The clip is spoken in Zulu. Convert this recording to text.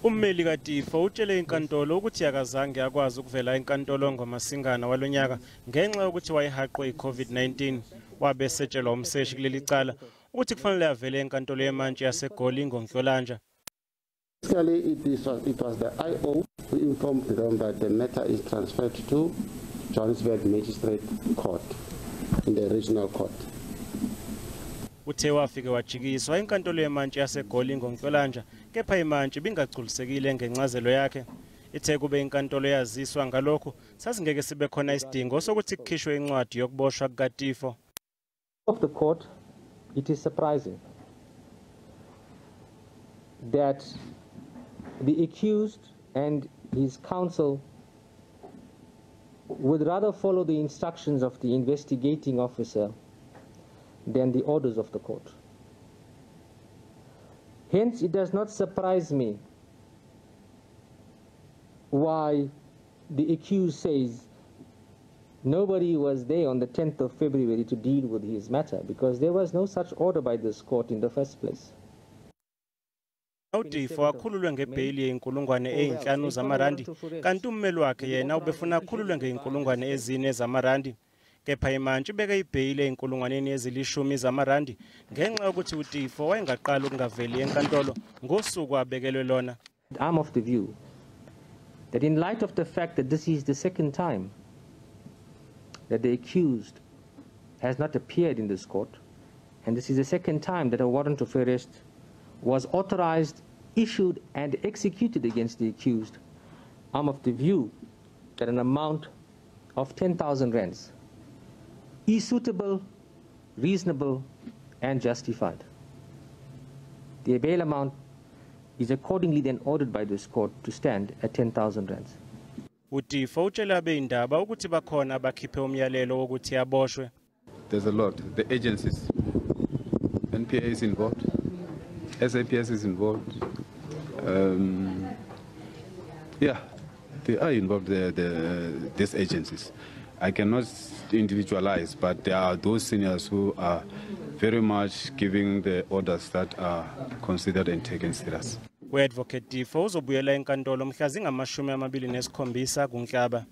Ummeli kaTeffo utshele inkantolo ukuthi akazange akwazi ukuvela enkantolo ngomasingana walonyaka ngenxa yokuthi wayehaqwe i-COVID-19. Wabe setshelwa umseshi kuleli cala ukuthi kufanele avele enkantolo yemantshi yaseGoli ngoNhlolanja. Basically, it was the IO who informed them that the matter is transferred to Johannesburg Magistrate Court in the regional court. Uthe wafike wajikiswa enkantolo yemantshi yaseGoli ngoNhlolanja, kepha imantshi bingagculisekile ngencazelo yakhe. Ithe kube inkantolo yaziswa ngalokho sasingeke sibe khona isidingo sokuthi kukhishwe incwadi yokuboshwa kukaTeffo. Of the court, it is surprising that the accused and his counsel would rather follow the instructions of the investigating officer than the orders of the court. Hence, it does not surprise me why the accused says nobody was there on the 10th of February to deal with his matter, because there was no such order by this court in the first place. Teffo ukhululwe ngebheyili yezinkulungwane ezinhlanu zamarandi, kanti ummeli wakhe yena ubefuna ukhululwe ngezinkulungwane ezine zamarandi. Kepha imantshi ibeke ibheyili ezinkulungwaneni eziyishumi zamarandi ngenxa yokuthi uTeffo wayengaqala ukungaveli enkantolo ngosuku abekelwe lona. I'm of the view that in light of the fact that this is the second time that the accused has not appeared in this court, and this is the second time that a warrant of arrest was authorized, issued, and executed against the accused, I'm of the view that an amount of 10,000 rands is suitable, reasonable, and justified. The bail amount is accordingly then ordered by this court to stand at 10,000 rands. Teffo utshela abezindaba ukuthi bakhona abakhiphe umyalelo wokuthi aboshwe. There's a lot. The agencies, NPA is involved, SABC is involved. Yeah, they are involved. These agencies. I cannot individualize, but there are those seniors who are very much giving the orders that are considered and taken serious. uAdvocate Teffo uzobuyela enkantolo mhla zingamashumi amabili nesikhombisa kuNhlaba.